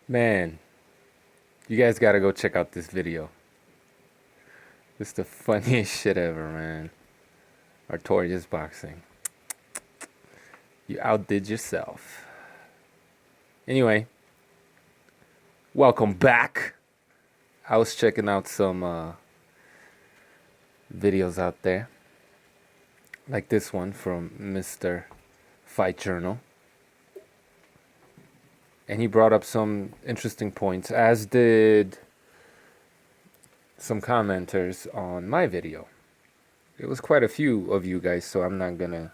Man, you guys gotta go check out this video. It's the funniest shit ever, man. Artorias boxing. You outdid yourself. Anyway, welcome back. I was checking out some videos out there, like this one from Mr. Fight Journal. And he brought up some interesting points, as did some commenters on my video. It was quite a few of you guys, so I'm not gonna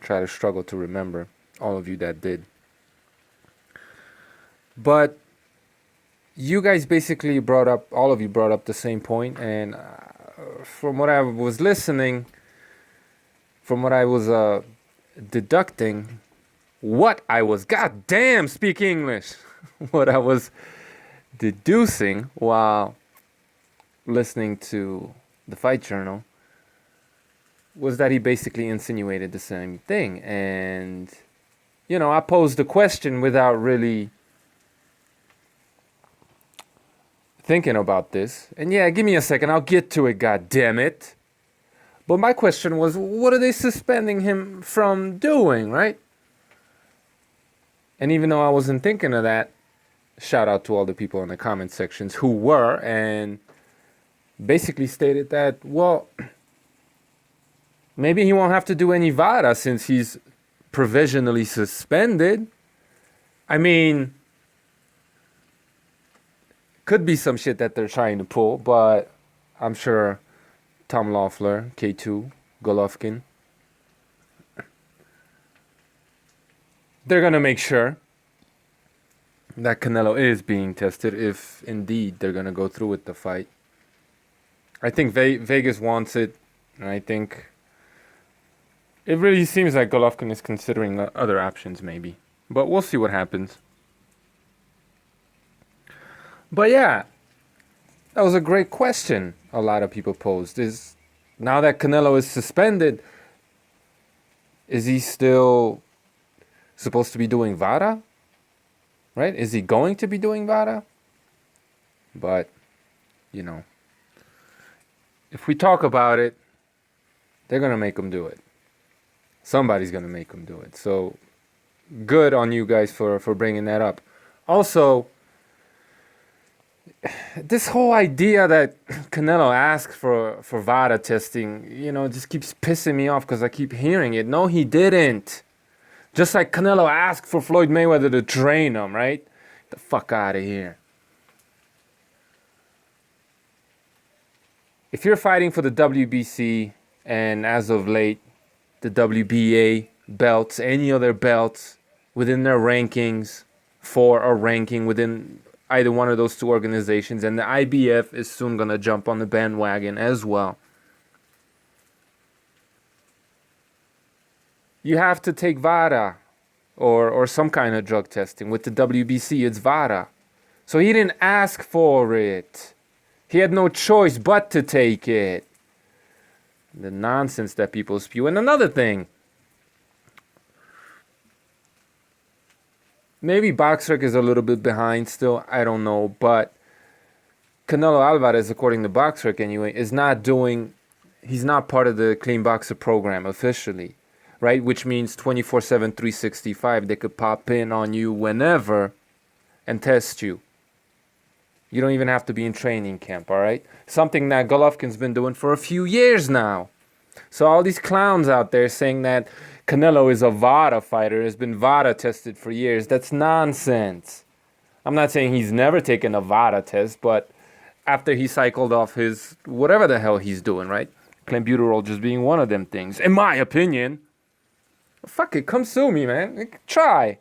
try to struggle to remember all of you that did. But you guys basically all of you brought up the same point, and from what I was listening, from what I was deducting, speak English, what I was deducing while listening to the Fight Journal was that he basically insinuated the same thing. And, I posed the question without really thinking about this. And yeah, give me a second, I'll get to it, god damn it. But my question was, what are they suspending him from doing, right? And even though I wasn't thinking of that, shout out to all the people in the comment sections who were, and basically stated that, well, maybe he won't have to do any VADA since he's provisionally suspended. I mean, could be some shit that they're trying to pull, but I'm sure Tom Loeffler, K2, Golovkin, they're going to make sure that Canelo is being tested if indeed they're going to go through with the fight. I think Vegas wants it, and I think it really seems like Golovkin is considering other options maybe. But we'll see what happens. But yeah, that was a great question a lot of people posed. Is now that Canelo is suspended, is he still supposed to be doing VADA? Right? Is he going to be doing VADA? But, if we talk about it, they're going to make him do it. Somebody's going to make him do it. So, good on you guys for bringing that up. Also, this whole idea that Canelo asked for VADA testing, just keeps pissing me off because I keep hearing it. No, he didn't. Just like Canelo asked for Floyd Mayweather to train him, right? Get the fuck out of here. If you're fighting for the WBC and as of late, the WBA belts, any other belts within their rankings for a ranking within either one of those two organizations, and the IBF is soon going to jump on the bandwagon as well. You have to take VADA or some kind of drug testing. With the WBC, it's VADA. So he didn't ask for it. He had no choice but to take it. The nonsense that people spew. And another thing, maybe BoxRec is a little bit behind still, I don't know, but Canelo Alvarez, according to BoxRec anyway, he's not part of the Clean Boxer program officially, right? Which means 24/7, 365, they could pop in on you whenever and test you. You don't even have to be in training camp, all right? Something that Golovkin's been doing for a few years now. So all these clowns out there saying that Canelo is a VADA fighter, has been VADA tested for years, that's nonsense. I'm not saying he's never taken a VADA test, but after he cycled off his whatever the hell he's doing, right? Clenbuterol just being one of them things, in my opinion. Fuck it, come sue me, man. Try.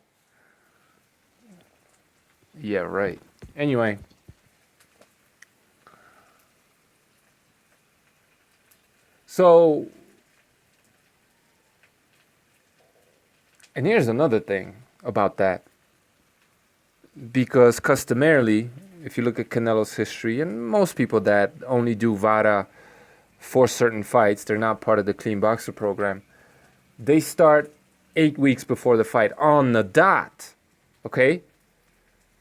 Yeah, right. Anyway. So, and here's another thing about that. Because customarily, if you look at Canelo's history, and most people that only do VADA for certain fights, they're not part of the Clean Boxer program, they start 8 weeks before the fight on the dot. Okay?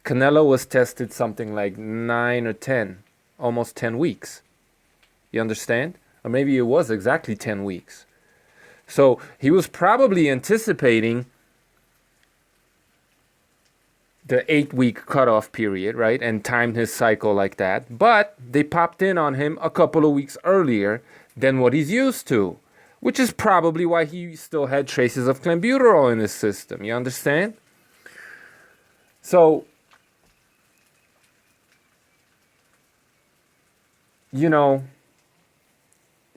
Canelo was tested something like 9 or 10, almost 10 weeks. You understand? Or maybe it was exactly 10 weeks. So he was probably anticipating the 8-week cutoff period, right? And timed his cycle like that. But they popped in on him a couple of weeks earlier than what he's used to, which is probably why he still had traces of clenbuterol in his system. You understand? So, you know,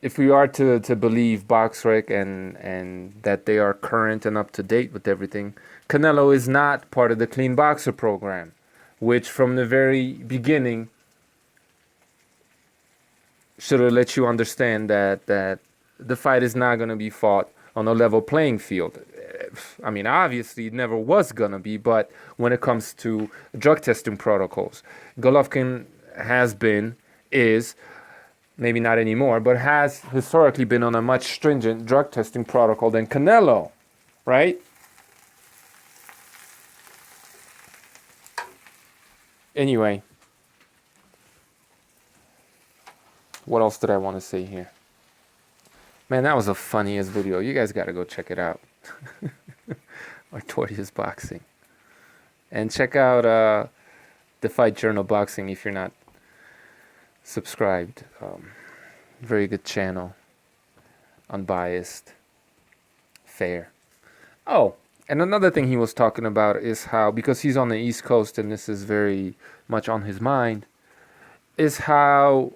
if we are to believe BoxRec and that they are current and up to date with everything, Canelo is not part of the Clean Boxer program, which from the very beginning should have let you understand that the fight is not going to be fought on a level playing field. I mean, obviously it never was going to be, but when it comes to drug testing protocols, Golovkin is, maybe not anymore, but has historically been on a much stringent drug testing protocol than Canelo, right? Anyway, what else did I want to say here? Man, that was the funniest video. You guys got to go check it out. Artorias Boxing. And check out the Fight Journal Boxing if you're not subscribed. Very good channel. Unbiased. Fair. Oh, and another thing he was talking about is how, because he's on the East Coast and this is very much on his mind, is how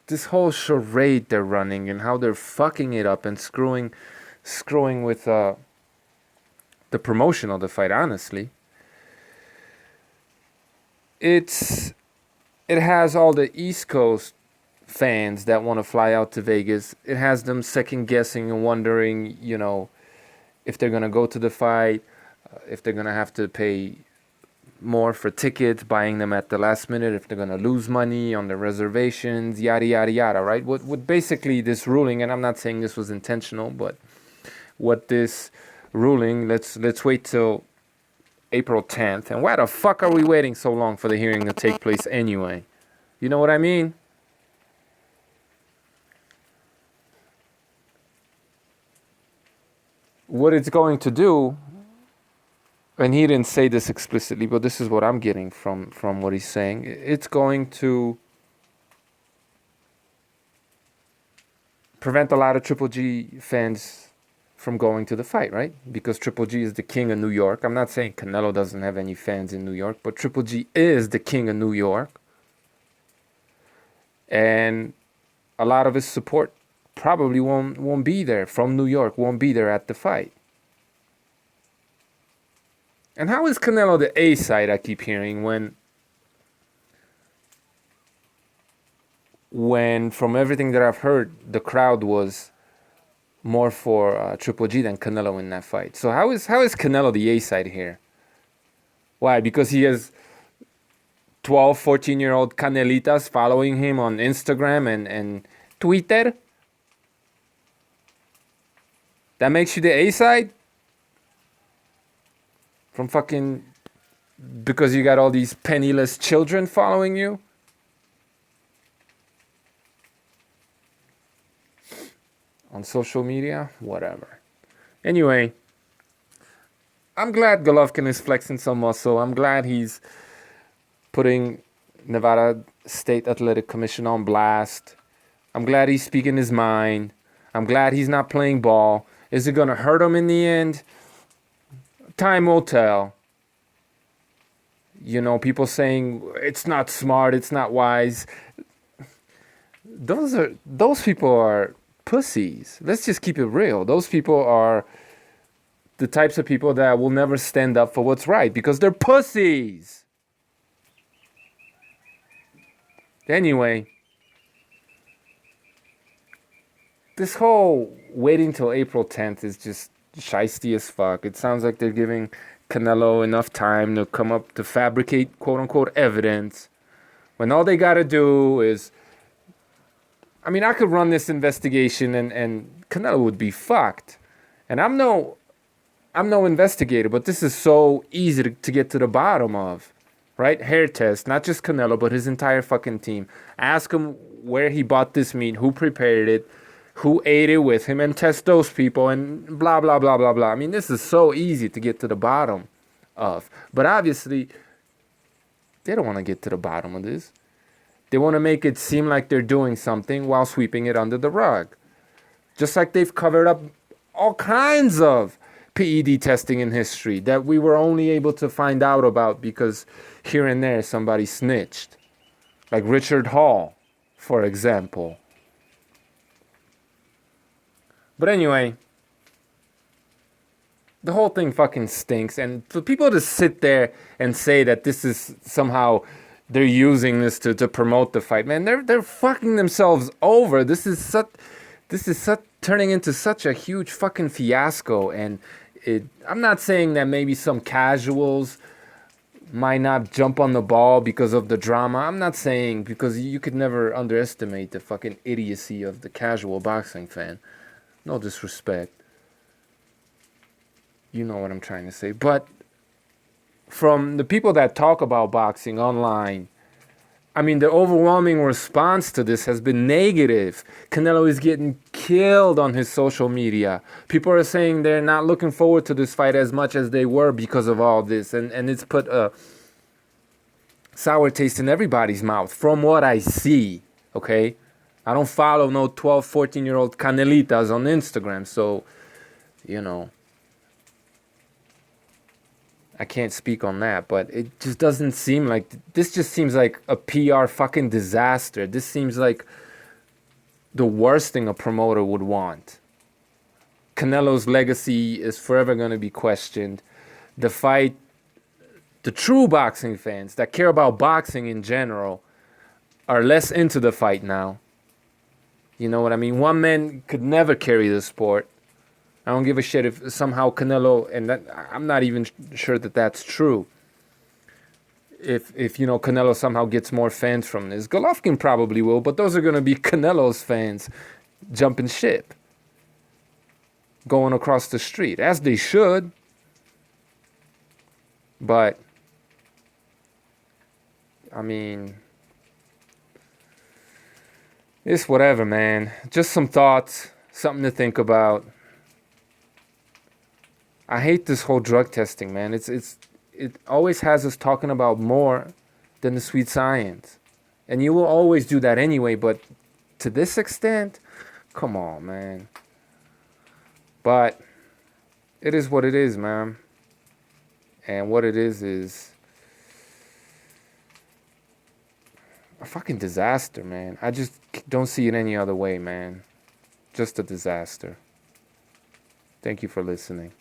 this whole charade they're running and how they're fucking it up and screwing with the promotion of the fight, honestly. It has all the East Coast fans that want to fly out to Vegas. It has them second guessing and wondering, you know, if they're going to go to the fight, if they're going to have to pay more for tickets, buying them at the last minute, if they're going to lose money on the reservations, yada, yada, yada, right? What basically this ruling, and I'm not saying this was intentional, but what this ruling, let's wait till April 10th. And why the fuck are we waiting so long for the hearing to take place anyway? You know what I mean? What it's going to do, and he didn't say this explicitly, but this is what I'm getting from what he's saying. It's going to prevent a lot of Triple G fans from going to the fight, right? Because Triple G is the king of New York. I'm not saying Canelo doesn't have any fans in New York, but Triple G is the king of New York. And a lot of his support probably won't be there from New York, won't be there at the fight. And how is Canelo the A side, I keep hearing, when from everything that I've heard, the crowd was more for Triple G than Canelo in that fight. So how is Canelo the A side here? Why? Because he has 12, 14-year-old Canelitas following him on Instagram and Twitter? That makes you the A side? From fucking... because you got all these penniless children following you? On social media? Whatever. Anyway, I'm glad Golovkin is flexing some muscle. I'm glad he's putting Nevada State Athletic Commission on blast. I'm glad he's speaking his mind. I'm glad he's not playing ball. Is it going to hurt him in the end? Time will tell. You know, people saying it's not smart, it's not wise. Those people are pussies. Let's just keep it real. Those people are the types of people that will never stand up for what's right because they're pussies. Anyway, this whole waiting till April 10th is just shiesty as fuck. It sounds like they're giving Canelo enough time to come up to fabricate quote-unquote evidence when all they gotta do is... I mean, I could run this investigation and Canelo would be fucked. And I'm no investigator, but this is so easy to get to the bottom of. right? Hair test, not just Canelo, but his entire fucking team. Ask him where he bought this meat, who prepared it, who ate it with him, and test those people, and blah, blah, blah, blah, blah. I mean, this is so easy to get to the bottom of. But obviously, they don't want to get to the bottom of this. They want to make it seem like they're doing something while sweeping it under the rug. Just like they've covered up all kinds of PED testing in history that we were only able to find out about because here and there somebody snitched. Like Richard Hall, for example. But anyway, the whole thing fucking stinks. And for people to sit there and say that this is somehow they're using this to promote the fight, man, they're fucking themselves over. This is turning into such a huge fucking fiasco. And I'm not saying that maybe some casuals might not jump on the ball because of the drama. I'm not saying, because you could never underestimate the fucking idiocy of the casual boxing fan. No disrespect. You know what I'm trying to say. But from the people that talk about boxing online, I mean, the overwhelming response to this has been negative. Canelo is getting killed on his social media. People are saying they're not looking forward to this fight as much as they were because of all this. And it's put a sour taste in everybody's mouth from what I see, okay? I don't follow no 12, 14-year-old Canelitas on Instagram, so, you know, I can't speak on that, but it just doesn't seem like, this just seems like a PR fucking disaster. This seems like the worst thing a promoter would want. Canelo's legacy is forever going to be questioned. The fight, the true boxing fans that care about boxing in general are less into the fight now. You know what I mean? One man could never carry the sport. I don't give a shit if somehow Canelo, and that, I'm not even sure that that's true. If you know, Canelo somehow gets more fans from this. Golovkin probably will, but those are going to be Canelo's fans jumping ship, going across the street, as they should. But, I mean, it's whatever, man. Just some thoughts, something to think about. I hate this whole drug testing, man. It always has us talking about more than the sweet science. And you will always do that anyway, but to this extent, come on, man. But it is what it is, man. And what it is a fucking disaster, man. I just don't see it any other way, man. Just a disaster. Thank you for listening.